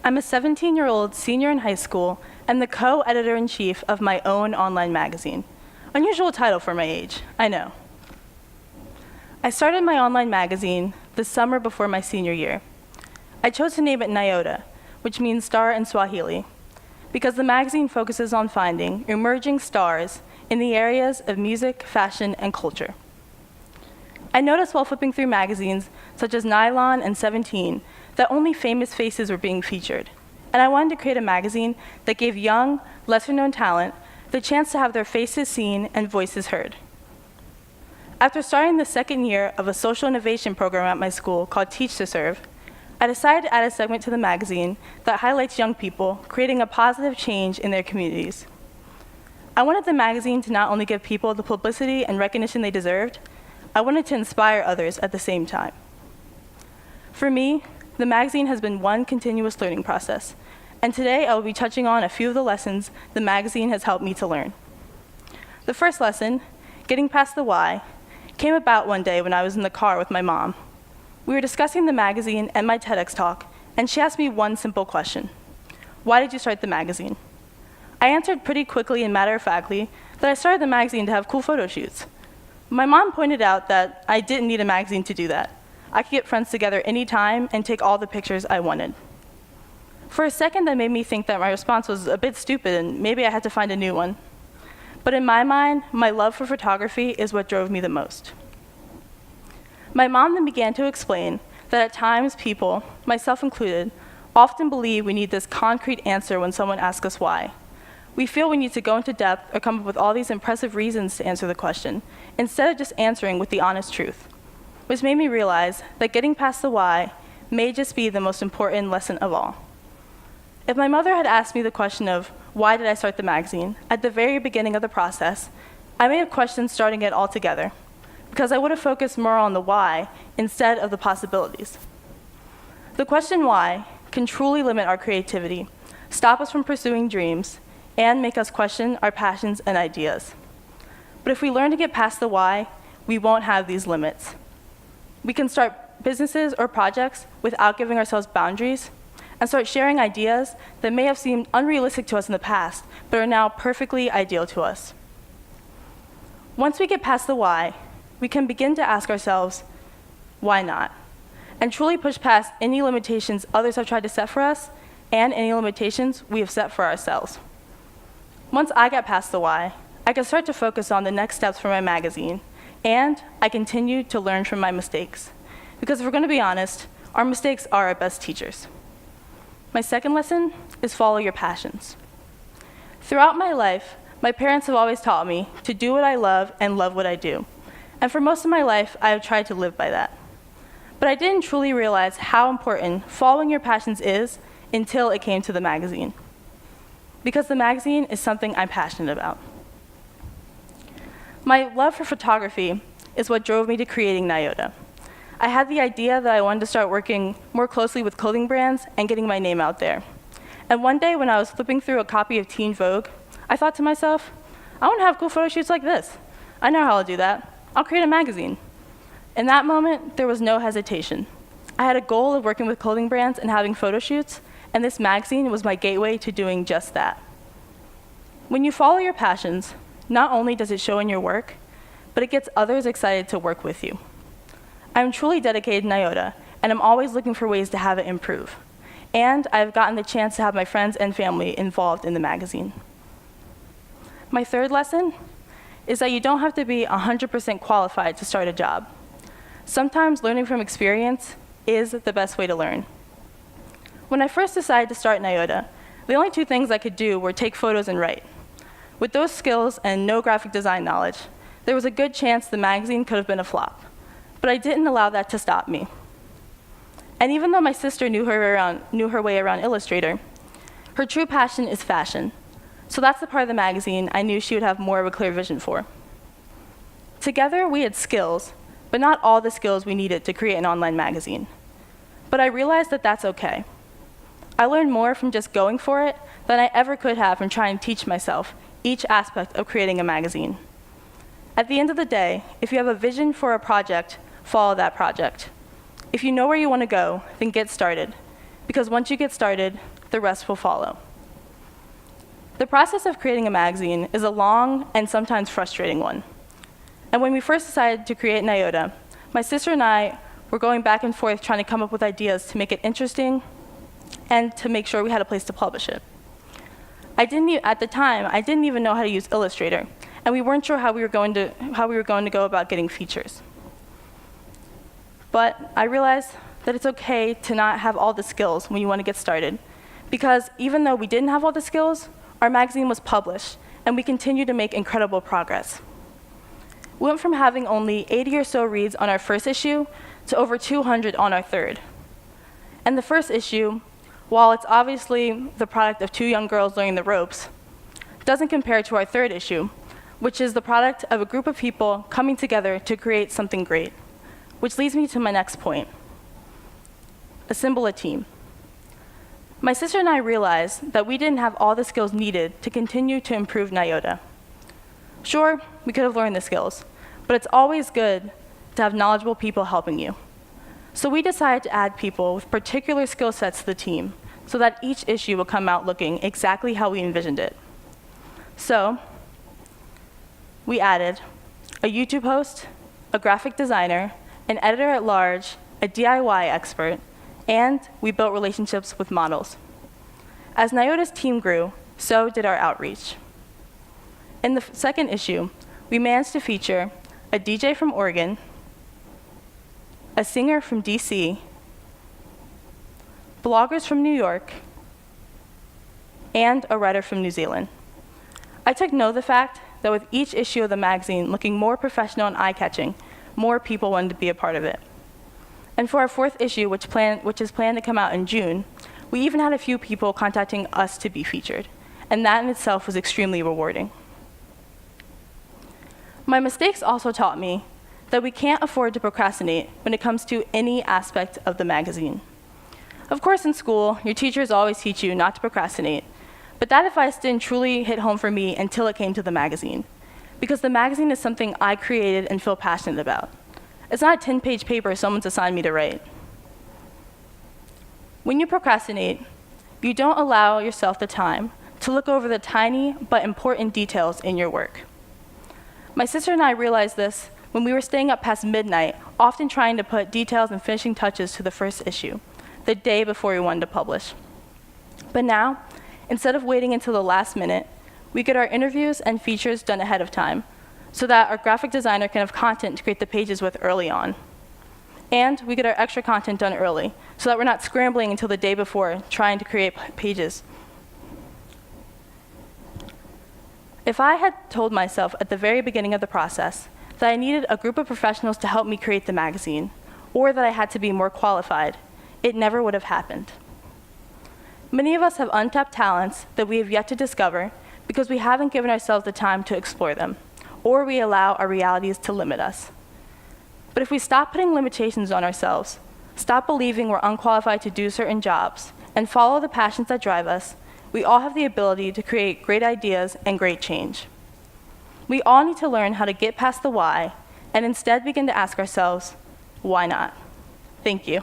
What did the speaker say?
I'm a 17-year-old senior in high school and the co-editor-in-chief of my own online magazine. Unusual title for my age, I know. I started my online magazine the summer before my senior year. I chose to name it Nyota, which means star in Swahili, because the magazine focuses on finding emerging stars in the areas of music, fashion, and culture. I noticed while flipping through magazines such as Nylon and 17 that only famous faces were being featured, and I wanted to create a magazine that gave young, lesser-known talent the chance to have their faces seen and voices heard. After starting the second year of a social innovation program at my school called Teach to Serve, I decided to add a segment to the magazine that highlights young people creating a positive change in their communities. I wanted the magazine to not only give people the publicity and recognition they deserved, I wanted to inspire others at the same time. For me, the magazine has been one continuous learning process, and today I will be touching on a few of the lessons the magazine has helped me to learn. The first lesson, getting past the why, came about one day when I was in the car with my mom. We were discussing the magazine and my TEDx talk, and she asked me one simple question: why did you start the magazine? I answered pretty quickly and matter-of-factly that I started the magazine to have cool photo shoots. My mom pointed out that I didn't need a magazine to do that. I could get friends together anytime and take all the pictures I wanted. For a second, that made me think that my response was a bit stupid and maybe I had to find a new one. But in my mind, my love for photography is what drove me the most. My mom then began to explain that at times people, myself included, often believe we need this concrete answer when someone asks us why. We feel we need to go into depth or come up with all these impressive reasons to answer the question, instead of just answering with the honest truth, which made me realize that getting past the why may just be the most important lesson of all. If my mother had asked me the question of why did I start the magazine at the very beginning of the process, I may have questioned starting it altogether, because I would have focused more on the why instead of the possibilities. The question why can truly limit our creativity, stop us from pursuing dreams, and make us question our passions and ideas. But if we learn to get past the why, we won't have these limits. We can start businesses or projects without giving ourselves boundaries, and start sharing ideas that may have seemed unrealistic to us in the past, but are now perfectly ideal to us. Once we get past the why, we can begin to ask ourselves, why not? And truly push past any limitations others have tried to set for us, and any limitations we have set for ourselves. Once I got past the why, I could start to focus on the next steps for my magazine, and I continued to learn from my mistakes. Because if we're going to be honest, our mistakes are our best teachers. My second lesson is follow your passions. Throughout my life, my parents have always taught me to do what I love and love what I do. And for most of my life, I have tried to live by that. But I didn't truly realize how important following your passions is until it came to the magazine. Because the magazine is something I'm passionate about. My love for photography is what drove me to creating Nyota. I had the idea that I wanted to start working more closely with clothing brands and getting my name out there. And one day when I was flipping through a copy of Teen Vogue, I thought to myself, I want to have cool photo shoots like this. I know how I'll do that. I'll create a magazine. In that moment, there was no hesitation. I had a goal of working with clothing brands and having photo shoots, and this magazine was my gateway to doing just that. When you follow your passions, not only does it show in your work, but it gets others excited to work with you. I'm truly dedicated to Nyota, and I'm always looking for ways to have it improve. And I've gotten the chance to have my friends and family involved in the magazine. My third lesson is that you don't have to be 100% qualified to start a job. Sometimes learning from experience is the best way to learn. When I first decided to start Nyota, the only two things I could do were take photos and write. With those skills and no graphic design knowledge, there was a good chance the magazine could have been a flop. But I didn't allow that to stop me. And even though my sister knew her way around Illustrator, her true passion is fashion. So that's the part of the magazine I knew she would have more of a clear vision for. Together, we had skills, but not all the skills we needed to create an online magazine. But I realized that that's okay. I learned more from just going for it than I ever could have from trying to teach myself each aspect of creating a magazine. At the end of the day, if you have a vision for a project, follow that project. If you know where you want to go, then get started. Because once you get started, the rest will follow. The process of creating a magazine is a long and sometimes frustrating one. And when we first decided to create NYOTA, my sister and I were going back and forth trying to come up with ideas to make it interesting and to make sure we had a place to publish it. At the time, I didn't even know how to use Illustrator, and we weren't sure how we were going to go about getting features. But I realized that it's okay to not have all the skills when you want to get started, because even though we didn't have all the skills, our magazine was published, and we continued to make incredible progress. We went from having only 80 or so reads on our first issue to over 200 on our third. And the first issue, while it's obviously the product of two young girls learning the ropes, doesn't compare to our third issue, which is the product of a group of people coming together to create something great. Which leads me to my next point: assemble a team. My sister and I realized that we didn't have all the skills needed to continue to improve NYOTA. Sure, we could have learned the skills, but it's always good to have knowledgeable people helping you. So we decided to add people with particular skill sets to the team so that each issue will come out looking exactly how we envisioned it. So we added a YouTube host, a graphic designer, an editor-at-large, a DIY expert, and we built relationships with models. As NYOTA's team grew, so did our outreach. In the second issue, we managed to feature a DJ from Oregon, a singer from DC, bloggers from New York, and a writer from New Zealand. I took note of the fact that with each issue of the magazine looking more professional and eye-catching, more people wanted to be a part of it. And for our fourth issue, which is planned to come out in June, we even had a few people contacting us to be featured, and that in itself was extremely rewarding. My mistakes also taught me that we can't afford to procrastinate when it comes to any aspect of the magazine. Of course, in school, your teachers always teach you not to procrastinate, but that advice didn't truly hit home for me until it came to the magazine, because the magazine is something I created and feel passionate about. It's not a 10-page paper someone's assigned me to write. When you procrastinate, you don't allow yourself the time to look over the tiny but important details in your work. My sister and I realized this when we were staying up past midnight, often trying to put details and finishing touches to the first issue, the day before we wanted to publish. But now, instead of waiting until the last minute, we get our interviews and features done ahead of time, so that our graphic designer can have content to create the pages with early on. And we get our extra content done early, so that we're not scrambling until the day before trying to create pages. If I had told myself at the very beginning of the process that I needed a group of professionals to help me create the magazine, or that I had to be more qualified, it never would have happened. Many of us have untapped talents that we have yet to discover because we haven't given ourselves the time to explore them, or we allow our realities to limit us. But if we stop putting limitations on ourselves, stop believing we're unqualified to do certain jobs, and follow the passions that drive us, we all have the ability to create great ideas and great change. We all need to learn how to get past the why, and instead begin to ask ourselves, why not? Thank you.